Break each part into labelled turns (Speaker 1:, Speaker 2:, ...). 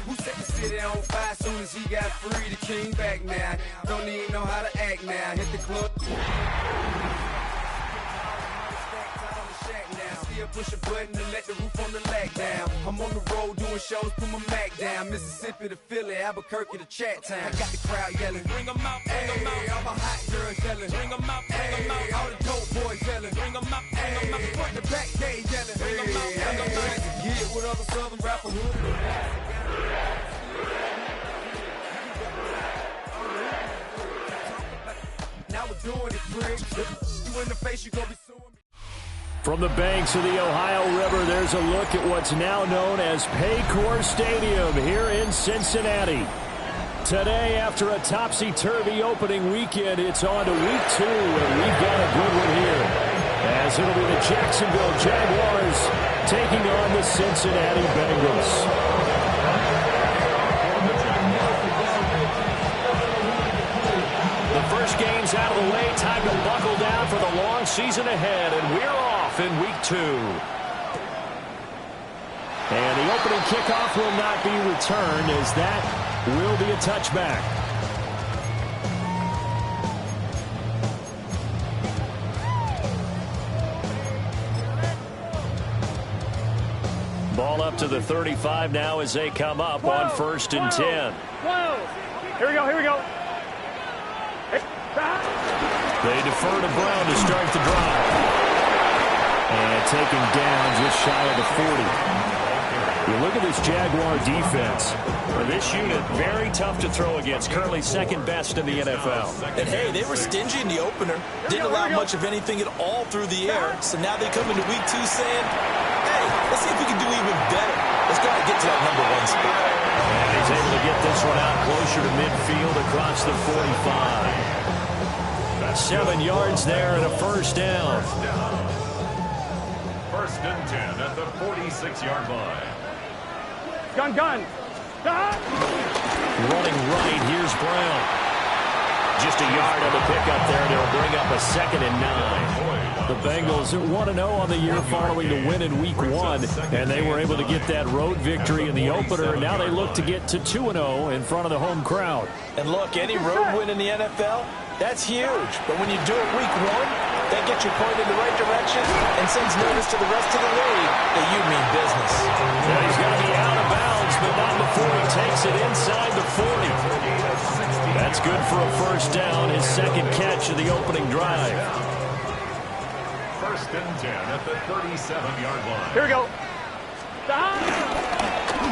Speaker 1: Who set the city on fire soon as he got free? The king back now. Don't even know how to act now. Hit the club. Still push a button to let the roof on the lag down. I'm on the road doing shows, put my Mac down. Mississippi to Philly, Albuquerque to Chat Town. I got the crowd yelling, bring them out, bring them out. All my hot girls yelling, bring them out, bring them out. All the dope boys yelling, bring them out, bring them out. Front the back gate yelling, bring them out, bring them out. Get with other southern rapper hood. Now we're doing it, prick. You in the face, you gonna be suing me.
Speaker 2: From the banks of the Ohio River, there's a look at what's now known as Paycor Stadium here in Cincinnati. Today, after a topsy-turvy opening weekend, it's on to week 2, and we've got a good one here, as it'll be the Jacksonville Jaguars taking on the Cincinnati Bengals. First game's out of the way. Time to buckle down for the long season ahead, and we're off in week 2. And the opening kickoff will not be returned, as that will be a touchback. Ball up to the 35 now as they come up on 1st and 10.
Speaker 3: Here we go, here we go.
Speaker 2: They defer to Brown to start the drive. And taken down just shy of the 40. You look at this Jaguar defense. For this unit, very tough to throw against. Currently second best in the NFL.
Speaker 4: And hey, they were stingy in the opener. Didn't allow much of anything at all through the air. So now they come into week 2 saying, hey, let's see if we can do even better. Let's try to get to that number 1 spot.
Speaker 2: And he's able to get this one out closer to midfield across the 45. 7 yards there and a first down.
Speaker 5: 1st and 10 at the 46-yard line.
Speaker 3: Gun.
Speaker 2: Running right, here's Brown. Just a yard on the pickup there, and it'll bring up a 2nd and 9. The Bengals 1-0 on the year following the win in week 1, and they were able to get that road victory in the opener. Now they look to get to 2-0 in front of the home crowd.
Speaker 4: And look, any road win in the NFL, that's huge. But when you do it week 1, that gets you pointed in the right direction and sends notice to the rest of the league that you mean business.
Speaker 2: Yeah, he's going to be out of bounds, but not before he takes it inside the 40. That's good for a first down, his 2nd catch of the opening drive.
Speaker 5: 1st and 10 at the 37-yard line.
Speaker 3: Here we go.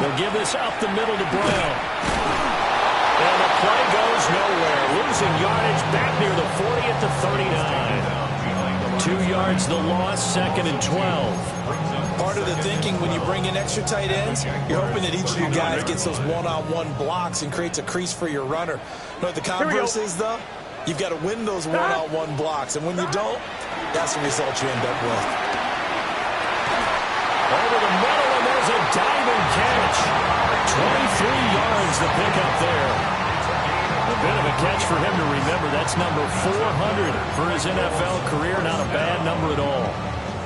Speaker 2: They'll give this up the middle to Brown. And the play goes nowhere. Losing yardage back near the 40 at the 39. 2 yards the loss, 2nd and 12.
Speaker 4: Part of the thinking when you bring in extra tight ends, you're hoping that each of your guys gets those one-on-one blocks and creates a crease for your runner. You know what the converse is, though? You've got to win those one-on-one blocks. And when you don't, that's the result you end up with.
Speaker 2: Over the middle, and there's a diving catch. 23 yards the pickup there. A bit of a catch for him to remember. That's number 400 for his NFL career. Not a bad number at all.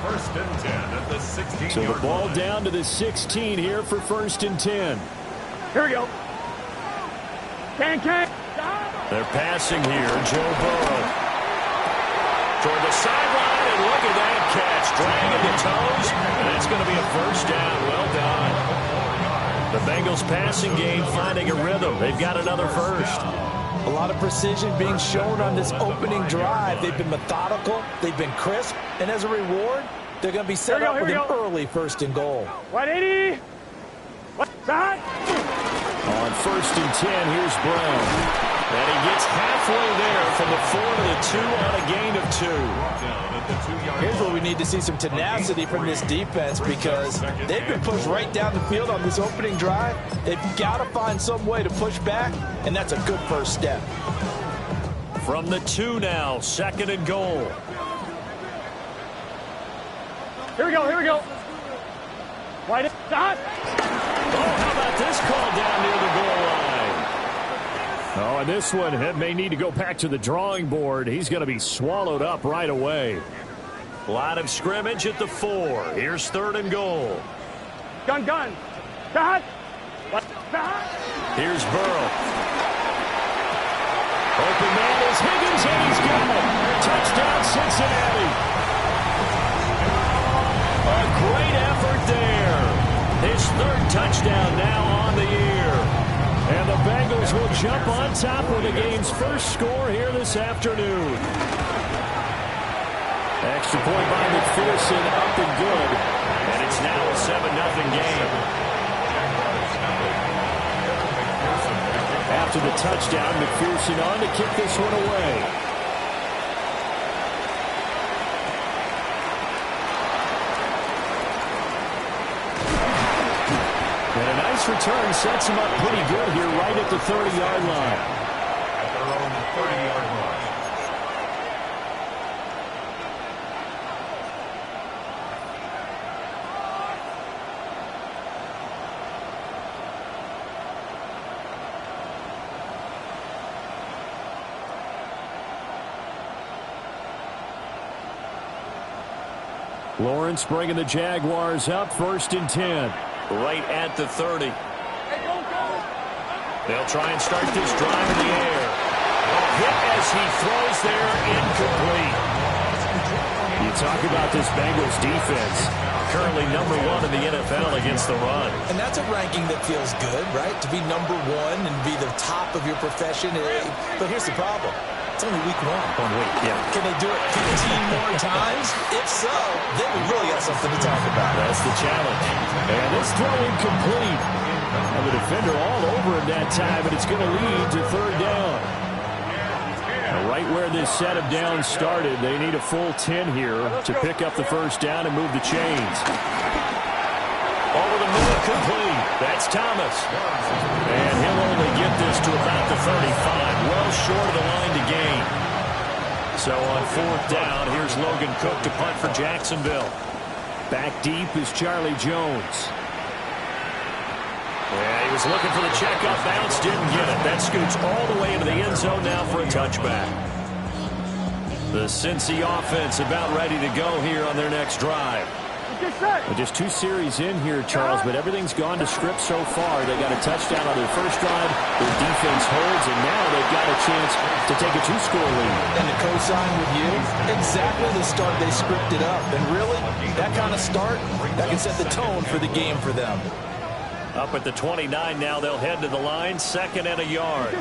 Speaker 5: 1st and 10 at the 16-yard
Speaker 2: So the ball
Speaker 5: line.
Speaker 2: down to the 16 here for 1st and 10.
Speaker 3: Here we go. Can.
Speaker 2: They're passing here. Joe Burrow toward the sideline, and look at that catch. Dragging the toes, and that's going to be a first down. Well done. The Bengals passing game finding a rhythm. They've got another first.
Speaker 4: A lot of precision being shown on this opening drive. They've been methodical. They've been crisp. And as a reward, they're going to be set up with an early 1st and goal.
Speaker 3: 180.
Speaker 2: On 1st and 10, here's Brown. And he gets halfway there from the 4 to the 2 on a gain of 2.
Speaker 4: Here's where we need to see some tenacity from this defense, because they've been pushed right down the field on this opening drive. They've got to find some way to push back, and that's a good first step.
Speaker 2: From the 2 now, 2nd and goal.
Speaker 3: Here we go. Wide shot.
Speaker 2: Oh, how about this call down near the goal line? Oh, and this one may need to go back to the drawing board. He's going to be swallowed up right away. Line of scrimmage at the 4. Here's 3rd and goal.
Speaker 3: Gun. Stop.
Speaker 2: Here's Burrow. Open man is Higgins, and he's got it. Touchdown, Cincinnati. A great effort there. His 3rd touchdown now on the year. And the Bengals will jump on top with the game's first score here this afternoon. Extra point by McPherson, up and good. And it's now a 7-0 game. After the touchdown, McPherson on to kick this one away. And a nice return sets him up pretty good here right at the 30-yard line.
Speaker 5: At their own 30-yard line.
Speaker 2: Lawrence bringing the Jaguars up, 1st and 10. Right at the 30. They'll try and start this drive in the air. Hit as he throws there, incomplete. You talk about this Bengals defense. Currently number 1 in the NFL against the run.
Speaker 4: And that's a ranking that feels good, right? To be number 1 and be the top of your profession. But here's the problem. It's only week 1.
Speaker 2: 1 week, yeah.
Speaker 4: Can they do it 15 more times? If so, then we really got something to talk about.
Speaker 2: That's the challenge. And this throw incomplete. And the defender all over him that time, and it's going to lead to 3rd down. Now, right where this set of downs started, they need a full 10 here to pick up the 1st down and move the chains. Over the middle, complete. That's Thomas. And he'll only get this to about the 35, well short of the line to gain. So on 4th down, here's Logan Cook to punt for Jacksonville. Back deep is Charlie Jones. Yeah, he was looking for the checkup bounce, didn't get it. That scoots all the way into the end zone now for a touchback. The Cincy offense about ready to go here on their next drive. Well, just 2 series in here, Charles, but everything's gone to script so far. They got a touchdown on their first drive. Their defense holds, and now they've got a chance to take a 2-score lead.
Speaker 4: And to co-sign with you, exactly the start they scripted up. And really, that kind of start, that can set the tone for the game for them.
Speaker 2: Up at the 29 now, they'll head to the line, 2nd and a yard.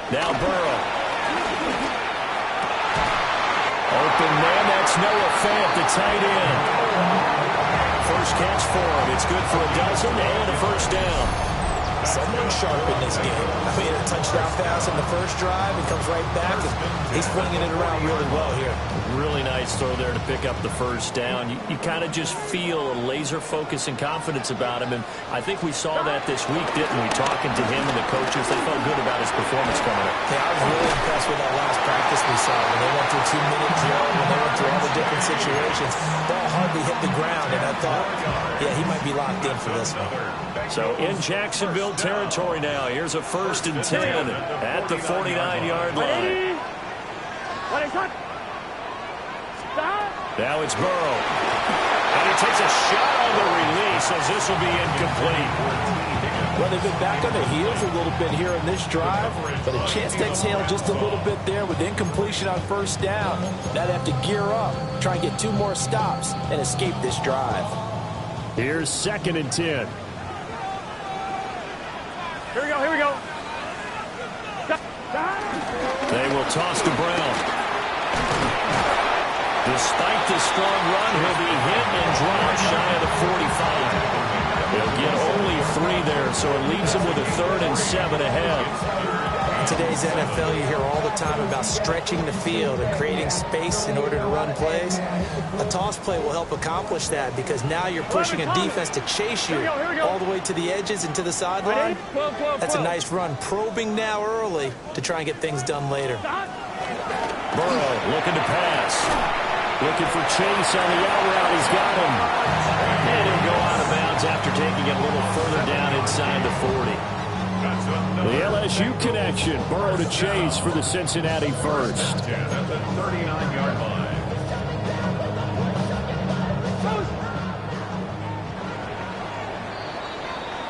Speaker 2: Now Burrow. Open man, that's Noah Fant, the tight end. First catch for him. It's good for a dozen and a 1st down.
Speaker 4: Someone sharp in this game. I mean, a touchdown pass on the first drive. He comes right back, and he's flinging it around really well here.
Speaker 2: Really nice throw there to pick up the 1st down. You kind of just feel a laser focus and confidence about him, and I think we saw that this week, didn't we? Talking to him and the coaches, they felt good about his performance coming up.
Speaker 4: Yeah, I was really impressed with that last practice we saw. When they went through 2-minute drill, when they went through all the different situations, ball hardly hit the ground, and I thought, yeah, he might be locked in for this one.
Speaker 2: So in Jacksonville territory now, here's a 1st and 10 at the 49-yard line. Now it's Burrow. And he takes a shot on the release as this will be incomplete.
Speaker 4: Well, they've been back on their heels a little bit here in this drive, but a chance to exhale just a little bit there with incompletion on 1st down. Now they have to gear up, try and get 2 more stops, and escape this drive.
Speaker 2: Here's 2nd and 10.
Speaker 3: Here we go.
Speaker 2: They will toss to Brown. Despite the strong run, he'll be hit and dropped shy of the 45. He'll get only 3 there, so it leaves him with a 3rd and 7 ahead.
Speaker 4: In today's NFL, you hear all the time about stretching the field and creating space in order to run plays. A toss play will help accomplish that because now you're pushing a defense to chase you all the way to the edges and to the sideline. That's a nice run. Probing now early to try and get things done later.
Speaker 2: Burrow looking to pass. Looking for Chase on the out route. He's got him. And he'll go out of bounds after taking it a little further down inside the 40. The LSU connection. Burrow to Chase for the Cincinnati first.
Speaker 5: At the 39-yard line.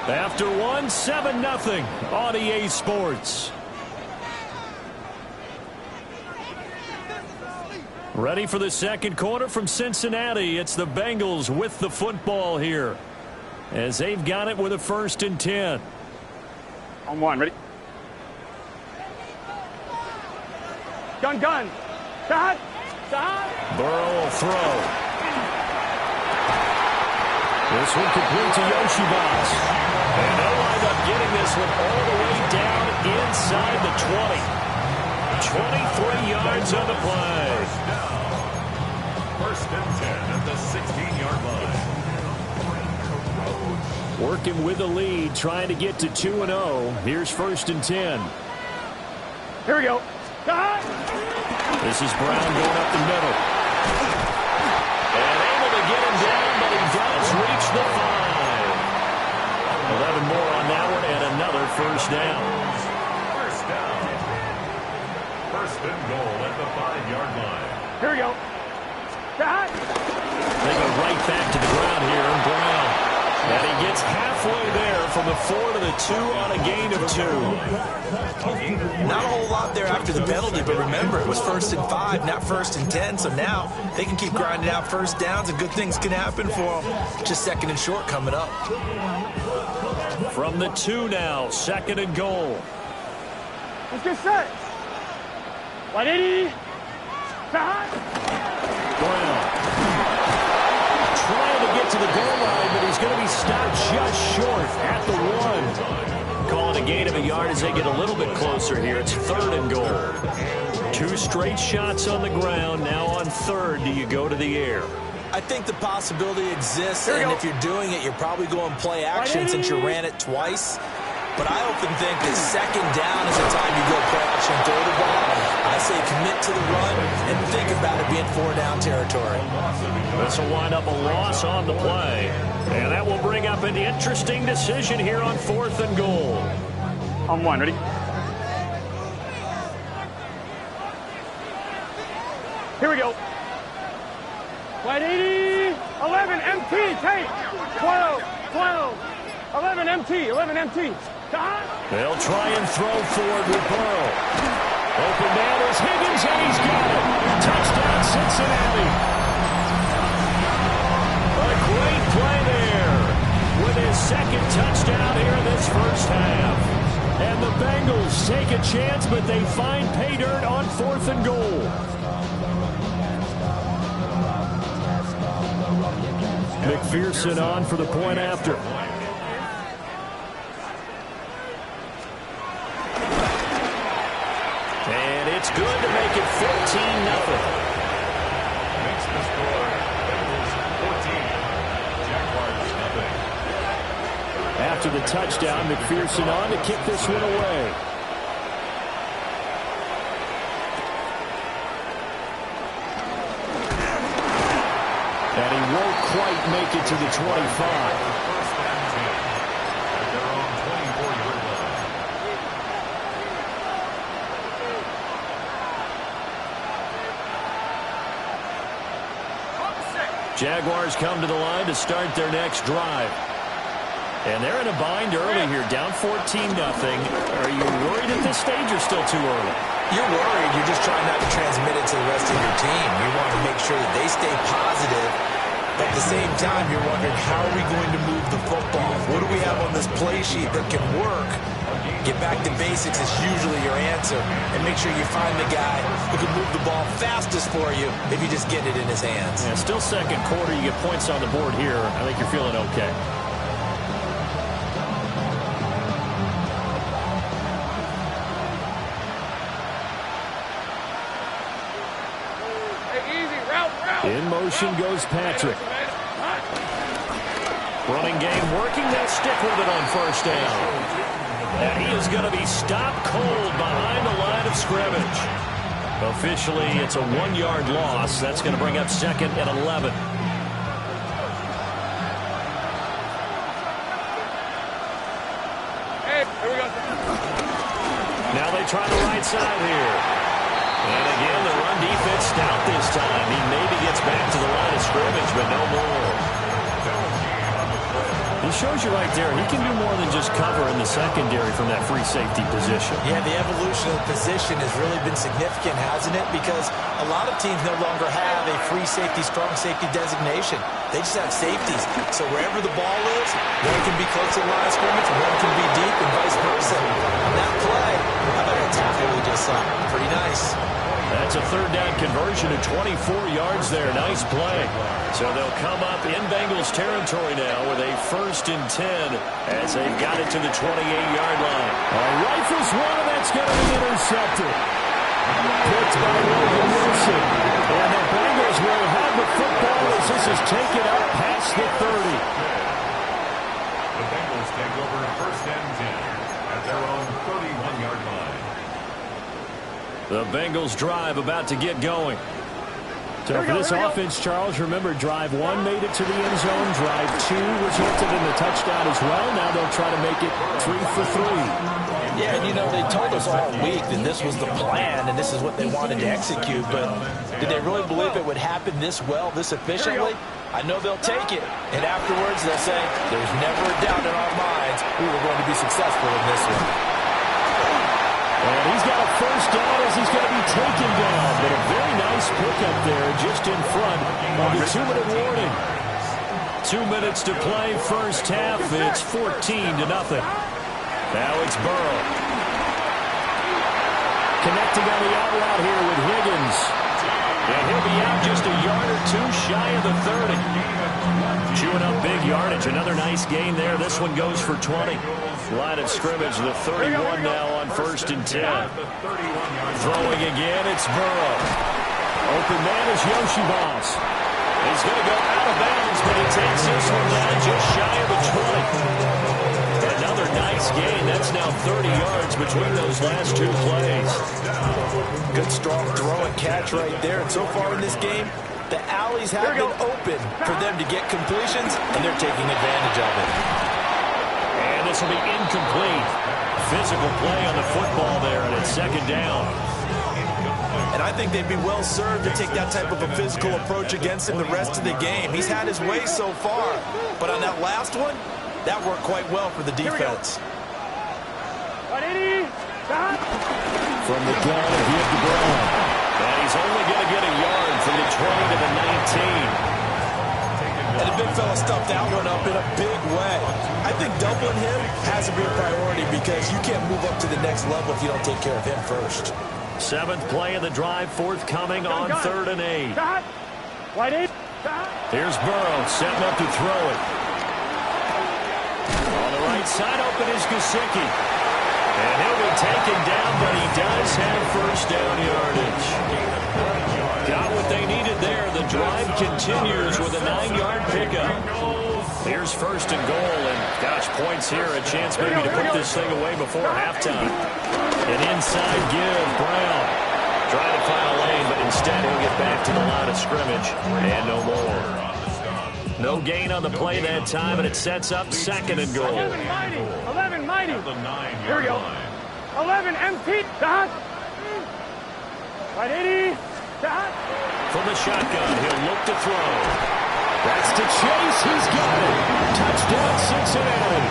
Speaker 2: After one, 7-0 on EA Sports. Ready for the second quarter from Cincinnati. It's the Bengals with the football here, as they've got it with a 1st and 10.
Speaker 3: On one, ready? Gun. Shot.
Speaker 2: Burrow will throw. This one complete to Yoshibas. And they'll wind up getting this one all the way down inside the 20. 23 yards on the play.
Speaker 5: First and 10 at the 16-yard line.
Speaker 2: Working with the lead, trying to get to 2-0. Here's 1st and 10.
Speaker 3: Here we go.
Speaker 2: This is Brown going up the middle. And able to get him down, but he does reach the 5. 11 more on that one, and another 1st down.
Speaker 5: First down. First and goal at the 5-yard line.
Speaker 3: Here we go.
Speaker 2: They go right back to the ground here, and Brown. And he gets halfway there from the 4 to the 2 on a gain of 2.
Speaker 4: Not a whole lot there after the penalty, but remember, it was 1st and 5, not 1st and 10, so now they can keep grinding out 1st downs, and good things can happen for them. Just 2nd and short coming up.
Speaker 2: From the 2 now, 2nd and goal.
Speaker 3: Let's get set. 180.
Speaker 2: Brown trying to get to the goal line, but he's going to be stopped just short at the 1. Calling a gain of a yard as they get a little bit closer here. It's 3rd and goal. 2 straight shots on the ground. Now on 3rd, do you go to the air?
Speaker 4: I think the possibility exists, and if you're doing it, you're probably going play action since you ran it twice. But I often think that 2nd down is the time you go play action and throw the ball. I say commit to the run and think about it being 4-down territory.
Speaker 2: This will wind up a loss on the play. And that will bring up an interesting decision here on 4th and goal.
Speaker 3: On one, ready? Here we go. 180. 11 MT. Take. 12. 11 MT. 11 MT.
Speaker 2: They'll try and throw forward with Burrow. Open man is Higgins, and he's got it. Touchdown, Cincinnati. A great play there with his 2nd touchdown here in this 1st half. And the Bengals take a chance, but they find pay dirt on 4th and goal. McPherson on for the point after. And it's good to make it 14-0.
Speaker 5: Makes the score. Bengals 14. Jaguars 0.
Speaker 2: After the touchdown, McPherson on to kick this one away. And he won't quite make it to the 25. Jaguars come to the line to start their next drive. And they're in a bind early here, down 14-0. Are you worried at this stage or still too early?
Speaker 4: You're worried. You're just trying not to transmit it to the rest of your team. You want to make sure that they stay positive. At the same time, you're wondering, how are we going to move the football? What do we have on this play sheet that can work? Get back to basics is usually your answer. And make sure you find the guy who can move the ball fastest for you if you just get it in his hands.
Speaker 2: Yeah, still 2nd quarter. You get points on the board here. I think you're feeling okay. In motion goes Patrick. Running game working. They'll stick with it on 1st down. And he is going to be stopped cold behind the line of scrimmage. Officially, it's a 1-yard loss. That's going to bring up 2nd and 11.
Speaker 3: Hey, here we go.
Speaker 2: inside here. And again, the run defense stout this time. He maybe gets back to the line of scrimmage, but no more. He shows you right there, he can do more than just cover in the secondary from that free safety position.
Speaker 4: Yeah, the evolution of the position has really been significant, hasn't it? Because a lot of teams no longer have a free safety, strong safety designation. They just have safeties. So wherever the ball is, one can be close to the line of scrimmage, one can be deep, and vice versa. On that play, how about that tackle we just saw? Pretty nice.
Speaker 2: That's a third down conversion of 24 yards there. Nice play. So they'll come up in Bengals territory now with a 1st and 10 as they've got it to the 28-yard line. Rifles one, and that's going to be intercepted. Picked by Logan Wilson. And the Bengals will have the football as this is taken up past the 30.
Speaker 5: The Bengals take over 1st and 10 at their own 31-yard line.
Speaker 2: The Bengals drive about to get going. So for this offense, Charles, remember, drive 1 made it to the end zone. Drive 2 resulted in a touchdown as well. Now they'll try to make it 3 for 3.
Speaker 4: Yeah, and you know, they told us all week that this was the plan and this is what they wanted to execute, but did they really believe it would happen this well, this efficiently? I know they'll take it, and afterwards they'll say, there's never a doubt in our minds we were going to be successful in this one.
Speaker 2: And he's got a 1st down as he's going to be taken down. But a very nice pickup there just in front of the 2-minute warning. 2 minutes to play, 1st half. It's 14-0. Now it's Burrow. Connecting on the out route here with Higgins. And he'll be out just a yard or 2 shy of the 30. Chewing up big yardage. Another nice gain there. This one goes for 20. Line of scrimmage, the 31 now on 1st and 10. Throwing again, it's Burrow. Open man is Yoshi Boss. He's going to go out of bounds, but he takes this one down just shy of the 20. Another nice gain. That's now 30 yards between those last 2 plays.
Speaker 4: Good strong throw and catch right there. And so far in this game, the alleys have been open for them to get completions, and they're taking advantage of it.
Speaker 2: And this will be incomplete. Physical play on the football there, and it's 2nd down.
Speaker 4: And I think they'd be well served to take that type of a physical approach against him the rest of the game. He's had his way so far, but on that last one, that worked quite well for the defense.
Speaker 2: From the gun, a give to Brown. And he's only going to get a yard from the 20 to the 19.
Speaker 4: And the big fella stuffed that one up in a big way. I think doubling him has to be a priority because you can't move up to the next level if you don't take care of him first.
Speaker 2: 7th play of the drive, forthcoming on 3rd and 8. Here's Burrow setting up to throw it. On the right side, open is Gesicki. And he'll be taken down, but he does have 1st down yardage. Got what they needed there. The drive continues with a 9-yard pickup. Here's 1st and goal, and gosh, points here. A chance maybe to put this thing away before halftime. An inside give, Brown. Trying to find a lane, but instead he'll get back to the line of scrimmage. And no more. No gain on the play that time, and it sets up 2nd and goal.
Speaker 3: 11 mighty. Here we go. 11 empty. Dot. Right 80. Dot.
Speaker 2: From the shotgun, he'll look to throw. That's to Chase. He's got it. Touchdown, Cincinnati.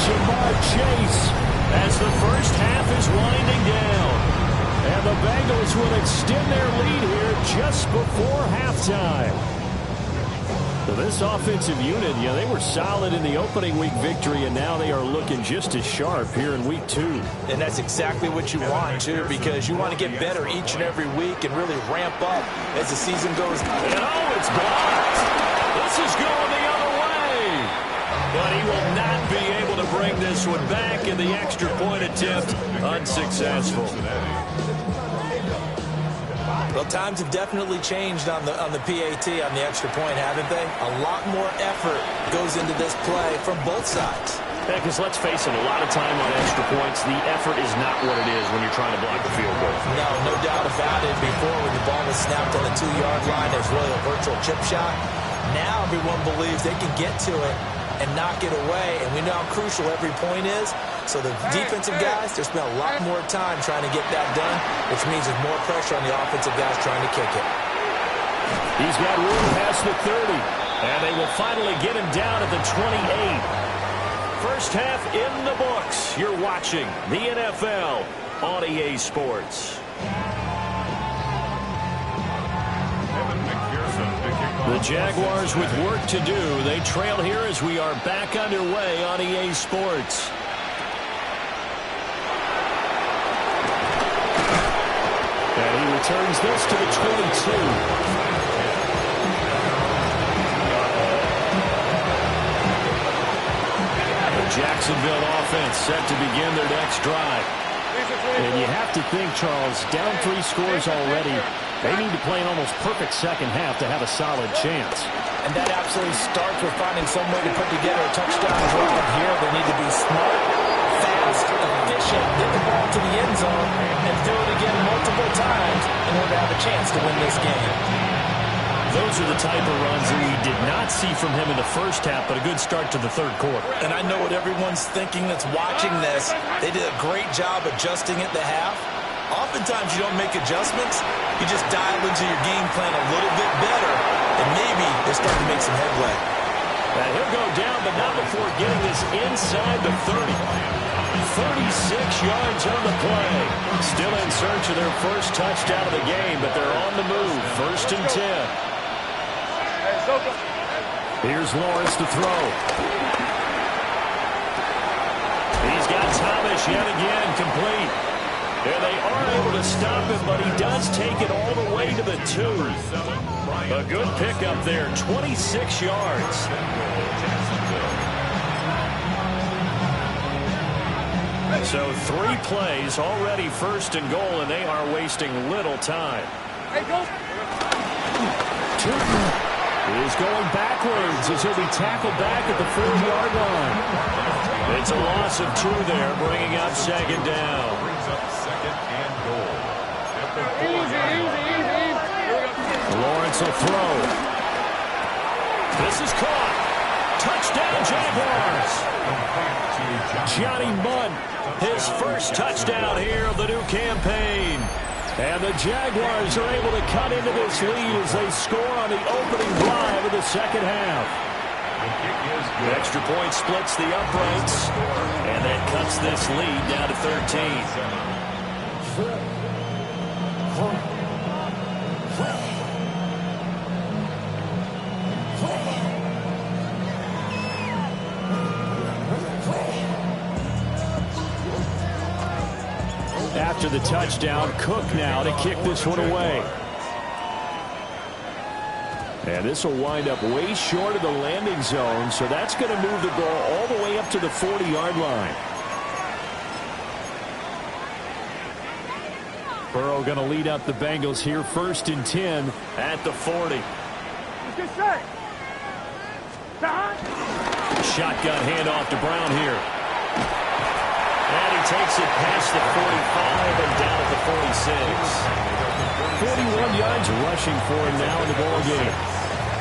Speaker 2: Jamar Chase as the 1st half is winding down. And the Bengals will extend their lead here just before halftime. So this offensive unit, they were solid in the opening week victory, and now they are looking just as sharp here in week 2.
Speaker 4: And that's exactly what you want, too, because you want to get better each and every week and really ramp up as the season goes.
Speaker 2: And it's blocked. This is going the other way. But he will not be able to bring this one back, and the extra point attempt unsuccessful.
Speaker 4: Well, times have definitely changed on the PAT, on the extra point, haven't they? A lot more effort goes into this play from both sides.
Speaker 2: Yeah, because let's face it, a lot of time on extra points, the effort is not what it is when you're trying to block a field goal.
Speaker 4: No doubt about it. Before, when the ball was snapped on the 2-yard line, there's really a virtual chip shot. Now everyone believes they can get to it and knock it away. And we know how crucial every point is. So the defensive guys, they're spending a lot more time trying to get that done, which means there's more pressure on the offensive guys trying to kick it.
Speaker 2: He's got room past the 30, and they will finally get him down at the 28. First half in the books. You're watching the NFL on EA Sports. The Jaguars with work to do. They trail here as we are back underway on EA Sports. And he returns this to the 22. Jacksonville offense set to begin their next drive. And you have to think, Charles, down 3 scores already. They need to play an almost perfect second half to have a solid chance.
Speaker 4: And that absolutely starts with finding some way to put together a touchdown drive here. They need to be smart, fast, efficient, get the ball to the end zone, and do it again multiple times in order to have a chance to win this game.
Speaker 2: Those are the type of runs that we did not see from him in the first half, but a good start to the third quarter.
Speaker 4: And I know what everyone's thinking that's watching this. They did a great job adjusting at the half. Oftentimes you don't make adjustments. You just dial into your game plan a little bit better, and maybe they're starting to make some headway.
Speaker 2: And he'll go down, but not before getting this inside the 30. 36 yards on the play. Still in search of their first touchdown of the game, but they're on the move. First and 10. Here's Lawrence to throw. He's got Thomas yet again complete. And they are able to stop him, but he does take it all the way to the 2. A good pickup there, 26 yards. So 3 plays, already first and goal, and they are wasting little time. Is going backwards as he'll be tackled back at the 4-yard line. It's a loss of 2 there, bringing up second down. Lawrence will throw. This is caught. Touchdown, Jaguars. Johnny Munn, his first touchdown here of the new campaign. And the Jaguars are able to cut into this lead as they score on the opening drive of the second half. The extra point splits the uprights, and that cuts this lead down to 13. After the touchdown, Cook now to kick this one away. And this will wind up way short of the landing zone, so that's going to move the ball all the way up to the 40-yard line. Burrow going to lead up the Bengals here, first and 10 at the 40. Shotgun handoff to Brown here. And he takes it past the 45 and down at the 46. 41 yards rushing for him now in the ball game.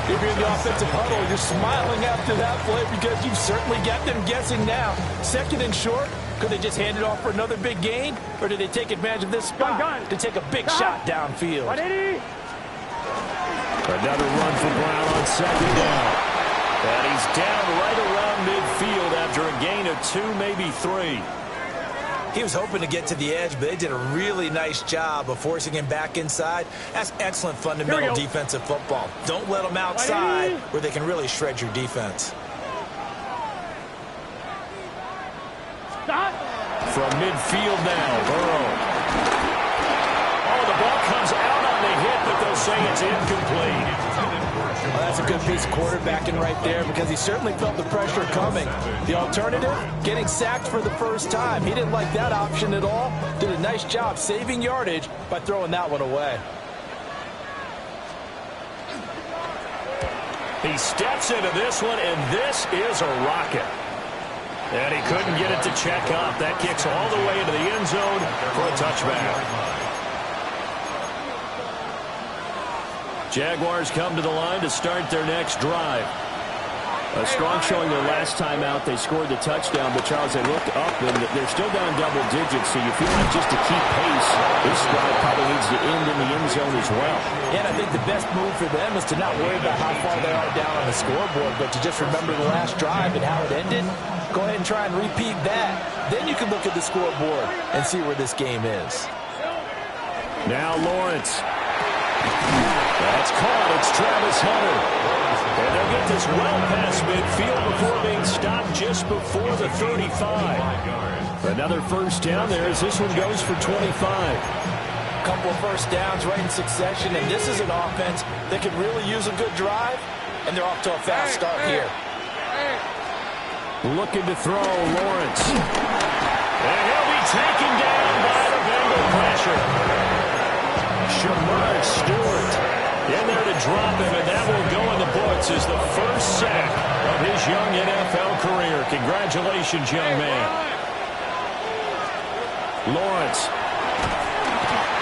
Speaker 4: If you're in the offensive huddle, you're smiling after that play because you've certainly got them guessing now. Second and short, could they just hand it off for another big gain? Or did they take advantage of this spot to take a big shot downfield?
Speaker 2: Another run for Brown on second down. And he's down right around midfield after a gain of 2, maybe 3.
Speaker 4: He was hoping to get to the edge, but they did a really nice job of forcing him back inside. That's excellent fundamental defensive football. Don't let them outside where they can really shred your defense.
Speaker 2: From midfield now, Burrow. Oh, the ball comes out on the hit, but they'll say it's incomplete.
Speaker 4: Well, that's a good piece of quarterbacking right there because he certainly felt the pressure coming. The alternative, getting sacked for the first time. He didn't like that option at all. Did a nice job saving yardage by throwing that one away.
Speaker 2: He steps into this one, and this is a rocket. And he couldn't get it to check up. That kicks all the way into the end zone for a touchback. Jaguars come to the line to start their next drive. A strong showing their last time out. They scored the touchdown, but Charles, they looked up, and they're still down double digits, so you feel like just to keep pace, this drive probably needs to end in the end zone as well.
Speaker 4: Yeah, and I think the best move for them is to not worry about how far they are down on the scoreboard, but to just remember the last drive and how it ended. Go ahead and try and repeat that. Then you can look at the scoreboard and see where this game is.
Speaker 2: Now Lawrence. That's caught. It's Travis Hunter. And they'll get this well past midfield before being stopped just before the 35. Another first down there as this one goes for 25.
Speaker 4: Couple of first downs right in succession, and this is an offense that could really use a good drive, and they're off to a fast start here.
Speaker 2: Looking to throw, Lawrence. And he'll be taken down by the Bengal pressure. Shamar Stewart in there to drop him, and that will go in the books as the first sack of his young NFL career. Congratulations, young man. Lawrence.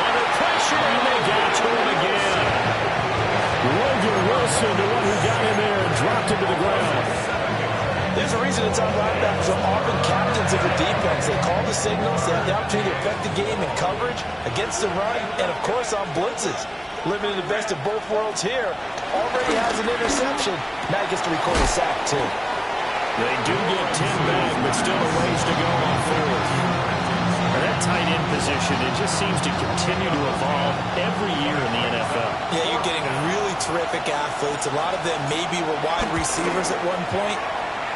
Speaker 2: Under pressure, and they got to him again. Logan Wilson, the one who got him there and dropped him to the ground.
Speaker 4: There's a reason it's on linebackers are often captains of the defense. They call the signals. They have the opportunity to affect the game in coverage, against the run, and, of course, on blitzes. Living in the best of both worlds here. Already has an interception. Now he gets to record a sack, too.
Speaker 2: They do get 10 back, but still a ways to go on fourth. That tight end position, it just seems to continue to evolve every year in the NFL.
Speaker 4: Yeah, you're getting really terrific athletes. A lot of them maybe were wide receivers at one point.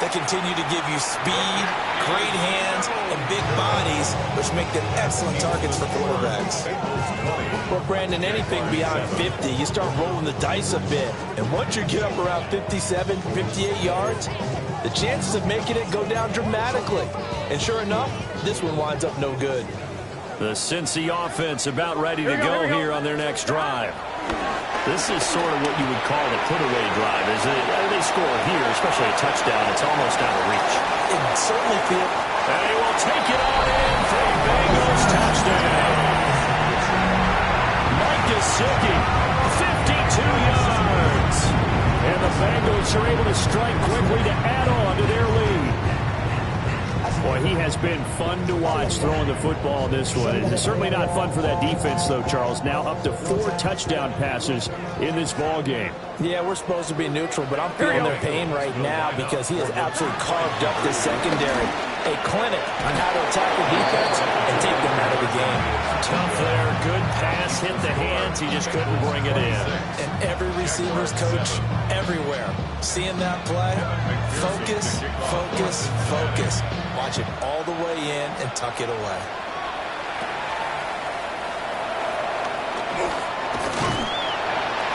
Speaker 4: They continue to give you speed, great hands, and big bodies, which make them excellent targets for quarterbacks. Well, Brandon, anything beyond 50, you start rolling the dice a bit. And once you get up around 57, 58 yards, the chances of making it go down dramatically. And sure enough, this one winds up no good.
Speaker 2: The Cincy offense about ready to go here on their next drive. This is sort of what you would call a put-away drive. They score here, especially a touchdown. It's almost out of reach.
Speaker 4: It certainly feels.
Speaker 2: And he will take it on in for a Bengals touchdown. Mike Gesicki, 52 yards. And the Bengals are able to strike quickly to add on to their lead. Boy, he has been fun to watch throwing the football this one. It's certainly not fun for that defense, though, Charles. Now up to 4 touchdown passes in this ball game.
Speaker 4: Yeah, we're supposed to be neutral, but I'm feeling their pain right now because he has absolutely carved up this secondary. A clinic on how to attack the defense and take them out of the game.
Speaker 2: Tough there. Good pass. Hit the hands. He just couldn't bring it in.
Speaker 4: And every receiver's coach everywhere. Seeing that play, focus, focus, focus. Watch it all the way in and tuck it away.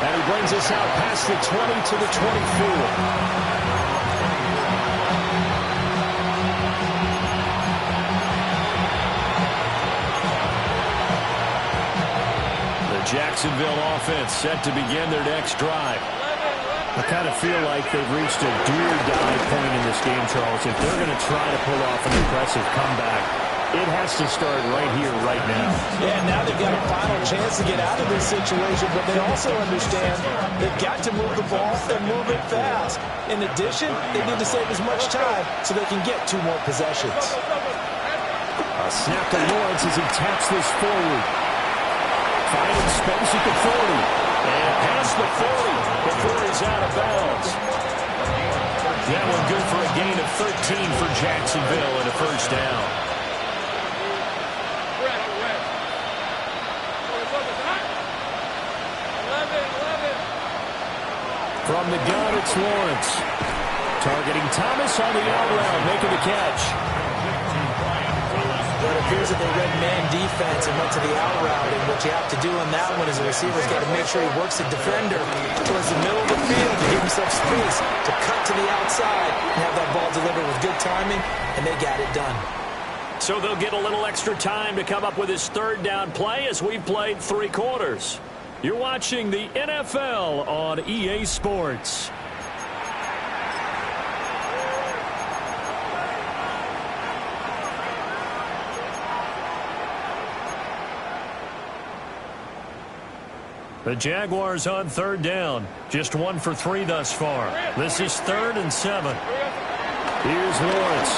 Speaker 2: And he brings us out past the 20 to the 24. Jacksonville offense set to begin their next drive. I kind of feel like they've reached a do-or-die point in this game, Charles. If they're going to try to pull off an impressive comeback, it has to start right here, right now.
Speaker 4: Yeah, now they've got a final chance to get out of this situation, but they also understand they've got to move the ball and move it fast. In addition, they need to save as much time so they can get 2 more possessions.
Speaker 2: A snap to Lawrence as he taps this forward. Finding space at the 40. And past the 40 before he's out of bounds. That one good for a gain of 13 for Jacksonville and a first down. From the gun, it's Lawrence. Targeting Thomas on the out route, making the catch.
Speaker 4: But it appears that they read man defense and went to the out route, and what you have to do on that one is the receiver's got to make sure he works the defender towards the middle of the field to give himself space to cut to the outside and have that ball delivered with good timing, and they got it done.
Speaker 2: So they'll get a little extra time to come up with his third down play as we've played 3 quarters. You're watching the NFL on EA Sports. The Jaguars on third down. Just 1 for 3 thus far. This is 3rd and 7. Here's Lawrence.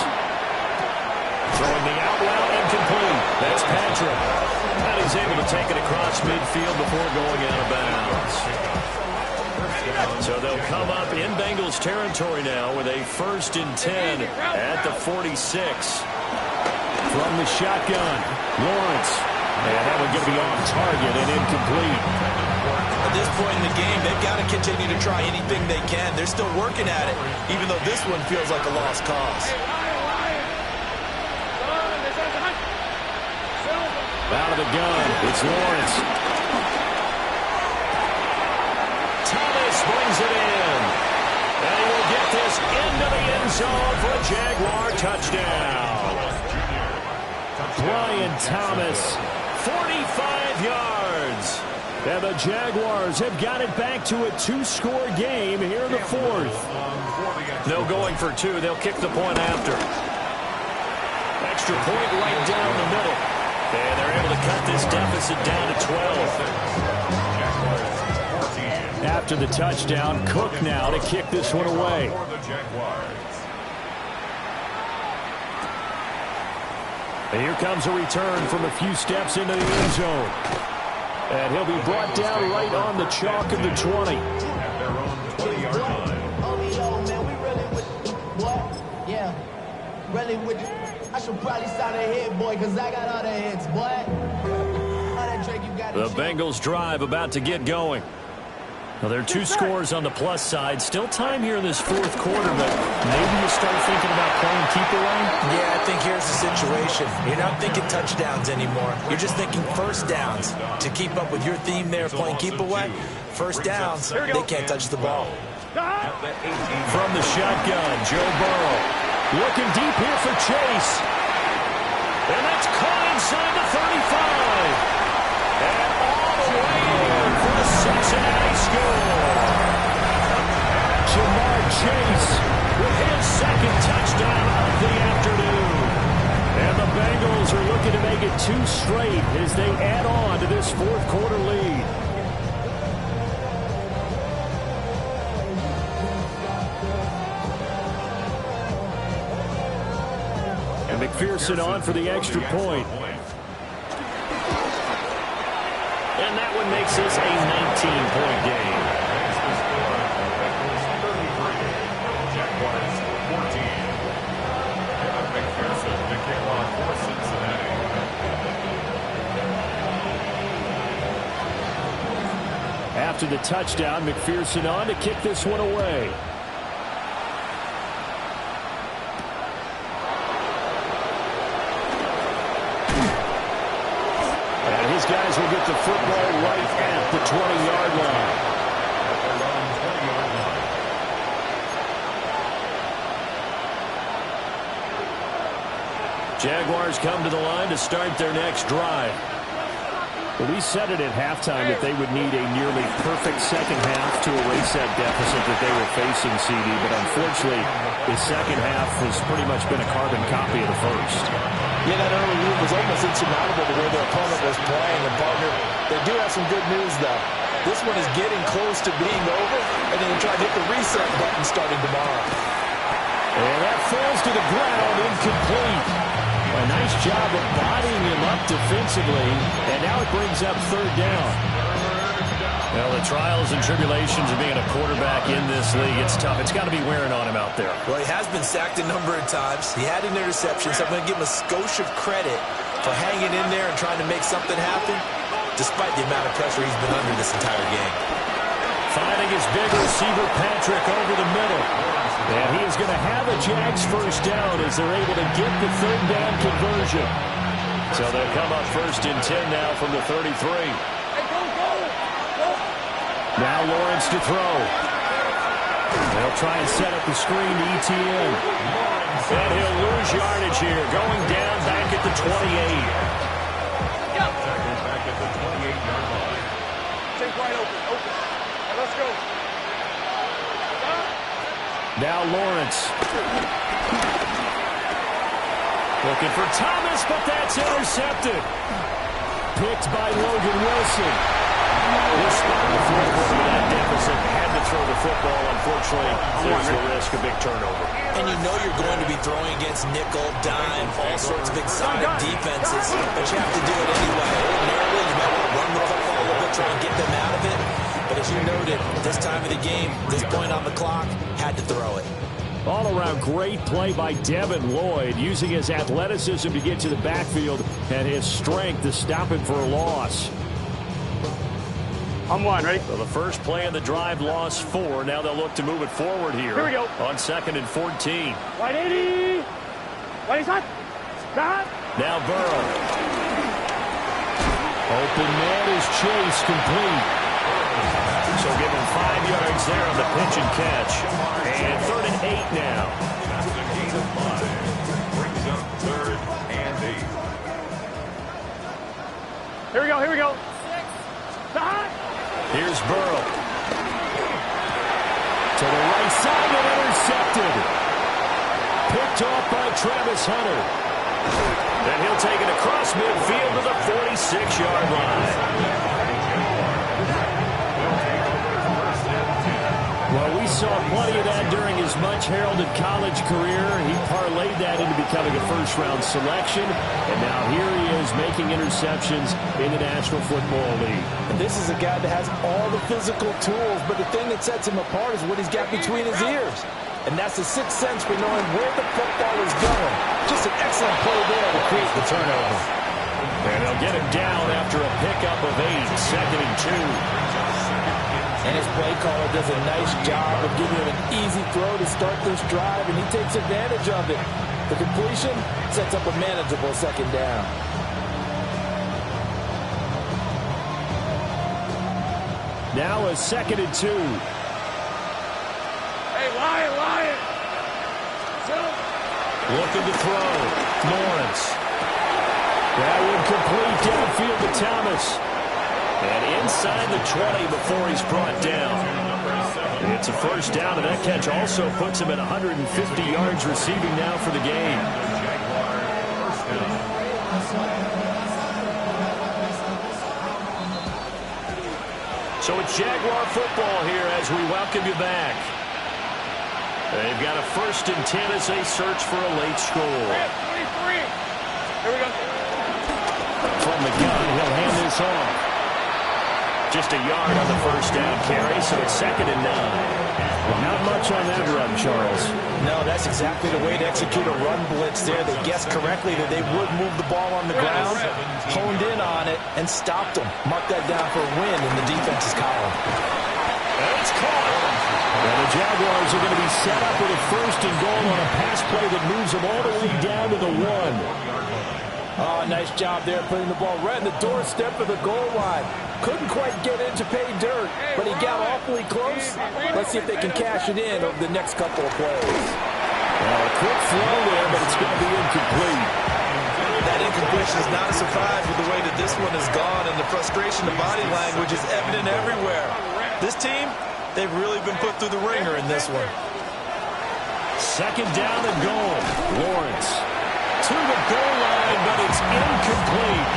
Speaker 2: Throwing the out route incomplete. That's Patrick. And he's able to take it across midfield before going out of bounds. So they'll come up in Bengals territory now with a 1st and 10 at the 46. From the shotgun, Lawrence. And that one going to be off target and incomplete.
Speaker 4: At this point in the game, they've got to continue to try anything they can. They're still working at it, even though this one feels like a lost cause.
Speaker 2: Out of the gun, it's Lawrence. Thomas brings it in. And he will get this into the end zone for a Jaguar touchdown. Brian Thomas, 45 yards. And the Jaguars have got it back to a 2-score game here in the 4th. No going for 2. They'll kick the point after. Extra point right down the middle. And they're able to cut this deficit down to 12. After the touchdown, Cook now to kick this one away. And here comes a return from a few steps into the end zone. And he'll be brought down right on the chalk of the 20.
Speaker 6: I should probably sign a hit, boy, because I got all the hits, boy.
Speaker 2: The Bengals drive about to get going. Well, there are 2 scores on the plus side. Still time here in this 4th quarter, but maybe you start thinking about playing keep away?
Speaker 4: Yeah, I think here's the situation. You're not thinking touchdowns anymore. You're just thinking first downs. To keep up with your theme there, playing keep away, first downs, they can't touch the ball.
Speaker 2: From the shotgun, Joe Burrow. Looking deep here for Chase. And that's caught inside the 35. And all the way in for the Cincinnati score. Jamar Chase with his 2nd touchdown of the afternoon. And the Bengals are looking to make it 2 straight as they add on to this 4th quarter lead. McPherson on for the extra point. And that one makes this a 19-point game.
Speaker 5: Jaguars 14. McPherson to kick off for Cincinnati.
Speaker 2: After the touchdown, McPherson on to kick this one away. His guys will get the football right at the 20-yard line. Jaguars come to the line to start their next drive. Well, we said it at halftime that they would need a nearly perfect second half to erase that deficit that they were facing, CD, but unfortunately, the second half has pretty much been a carbon copy of the first.
Speaker 4: Yeah, that early lead was almost insurmountable the way their opponent was playing. And, partner, they do have some good news, though. This one is getting close to being over, and they will try to hit the reset button starting tomorrow.
Speaker 2: And that falls to the ground, incomplete. A nice job of bodying him up defensively, and now it brings up 3rd down. Well, the trials and tribulations of being a quarterback in this league, it's tough. It's got to be wearing on him out there.
Speaker 4: Well, he has been sacked a number of times. He had an interception, so I'm going to give him a skosh of credit for hanging in there and trying to make something happen, despite the amount of pressure he's been under this entire game.
Speaker 2: Finding his big receiver, Patrick, over the middle. And he is going to have a Jags 1st down as they're able to get the 3rd down conversion. So they'll come up 1st and 10 now from the 33. Now Lawrence to throw. They'll try and set up the screen to ETN. And he'll lose yardage here, going down back at the 28.
Speaker 5: Back at the 28-yard line.
Speaker 3: Take wide open. Let's go.
Speaker 2: Now Lawrence. Looking for Thomas, but that's intercepted. Picked by Logan Wilson. This spot in the fourth quarter of that deficit had to throw the football. Unfortunately, there's the risk of big turnover.
Speaker 4: And you know you're going to be throwing against nickel, dime, all sorts of exotic defenses, but you have to do it anyway. Ordinarily, you might want to run the football a little bit, try and get them out of it. But as you noted, this time of the game, this point on the clock, had to throw it.
Speaker 2: All around great play by Devin Lloyd, using his athleticism to get to the backfield and his strength to stop him for a loss.
Speaker 3: I'm one, ready?
Speaker 2: So the first play of the drive lost 4. Now they'll look to move it forward here.
Speaker 3: Here we go.
Speaker 2: On 2nd and 14.
Speaker 3: Wide 80. Wide side. Stop.
Speaker 2: Now Burrow. Open man is Chase, complete. So give him 5 yards there on the pitch and catch. And 3rd and 8 now.
Speaker 5: That's a gain of 5. Brings up 3rd and 8.
Speaker 3: Here we go, here we go. Stop.
Speaker 2: Here's Burrow. To the right side and intercepted. Picked off by Travis Hunter. And he'll take it across midfield to the 46-yard line. Well, we saw plenty of that during his much-heralded college career. He parlayed that into becoming a first-round selection, and now here he is making interceptions in the National Football League.
Speaker 4: And this is a guy that has all the physical tools, but the thing that sets him apart is what he's got between his ears. And that's the sixth sense for knowing where the football is going. Just an excellent play there to create the turnover.
Speaker 2: And they'll get him down after a pickup of 8, 2nd and 2.
Speaker 4: And his play caller does a nice job of giving him an easy throw to start this drive, and he takes advantage of it. The completion sets up a manageable 2nd down.
Speaker 2: Now a 2nd and 2.
Speaker 3: Hey, Lion.
Speaker 2: Looking to throw. Lawrence. That one complete downfield to Thomas. And inside the 20 before he's brought down. It's a first down, and that catch also puts him at 150 yards receiving now for the game. So it's Jaguar football here as we welcome you back. They've got a 1st and 10 as they search for a late score.
Speaker 3: 23. Here we go.
Speaker 2: From the gun, he'll hand this off. Just a yard on the first down carry, so it's 2nd and 9. Well, not much on that run, Charles.
Speaker 4: No, that's exactly the way to execute a run blitz there. They guessed correctly that they would move the ball on the ground, honed in on it, and stopped them. Mark that down for a win in the defense's column.
Speaker 2: And it's caught. Well, the Jaguars are going to be set up with a 1st and goal on a pass play that moves them all the way down to the 1.
Speaker 4: Oh, nice job there putting the ball right in the doorstep of the goal line. Couldn't quite get in to pay dirt, but he got awfully close. Let's see if they can cash it in over the next couple of plays.
Speaker 2: Well, a quick throw there, but it's going to be incomplete.
Speaker 4: That incompletion is not a surprise with the way that this one has gone, and the frustration, the body language is evident everywhere. This team, they've really been put through the ringer in this one.
Speaker 2: 2nd down and goal. Lawrence to the goal line, but it's incomplete.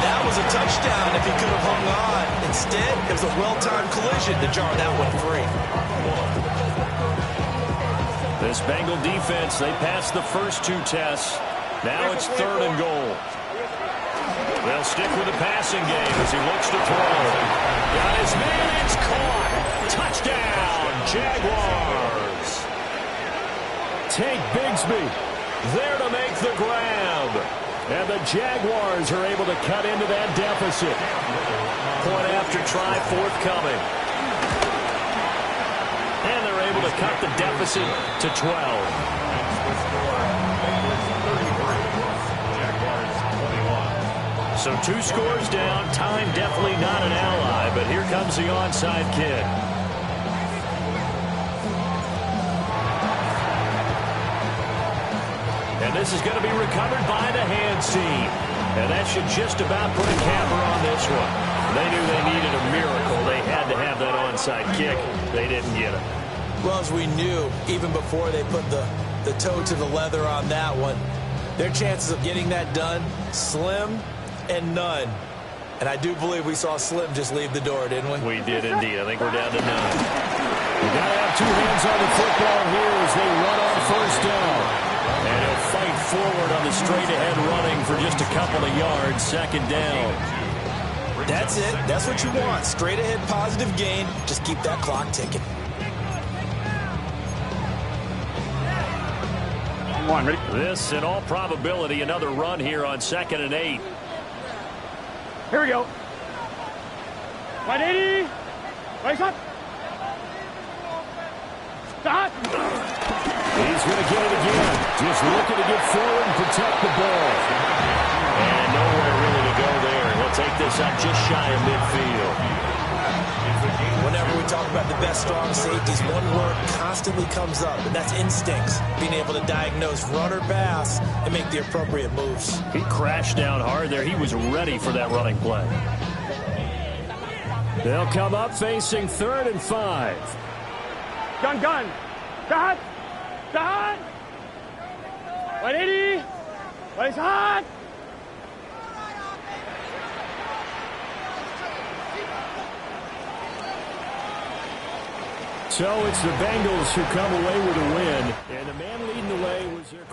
Speaker 4: That was a touchdown if he could have hung on. Instead, it was a well-timed collision to jar that one free.
Speaker 2: This Bengal defense, they passed the first 2 tests. Now it's 3rd and goal. They'll stick with the passing game as he looks to throw. Got his man, it's caught. Touchdown, Jaguars. Tank Bigsby there to make the grab. And the Jaguars are able to cut into that deficit. Point after try forthcoming. And they're able to cut the deficit to 12. So 2 scores down. Time definitely not an ally, but here comes the onside kick. And this is going to be recovered by the hands team. And that should just about put a capper on this one. They knew they needed a miracle. They had to have that onside kick. They didn't get it.
Speaker 4: Well, as we knew, even before they put the toe to the leather on that one, their chances of getting that done, slim and none. And I do believe we saw Slim just leave the door, didn't we?
Speaker 2: We did indeed. I think we're down to 9. You got to have 2 hands on the football here as they run on first down. And he'll fight forward on the straight-ahead running for just a couple of yards, second down.
Speaker 4: That's it. That's what you want. Straight-ahead positive gain. Just keep that clock ticking.
Speaker 3: Come on, ready?
Speaker 2: This, in all probability, another run here on 2nd and 8.
Speaker 3: Here we go. 180. Race up. Stop.
Speaker 2: He's going to get it again. Just looking to get forward and protect the ball. And nowhere really to go there. He'll take this up just shy of midfield.
Speaker 4: Whenever we talk about the best strong safeties, one word constantly comes up, and that's instincts. Being able to diagnose run or pass and make the appropriate moves.
Speaker 2: He crashed down hard there. He was ready for that running play. They'll come up facing 3rd and 5.
Speaker 3: Gun. Start. 180. Race hard.
Speaker 2: So it's the Bengals who come away with a win. And the man leading the way was their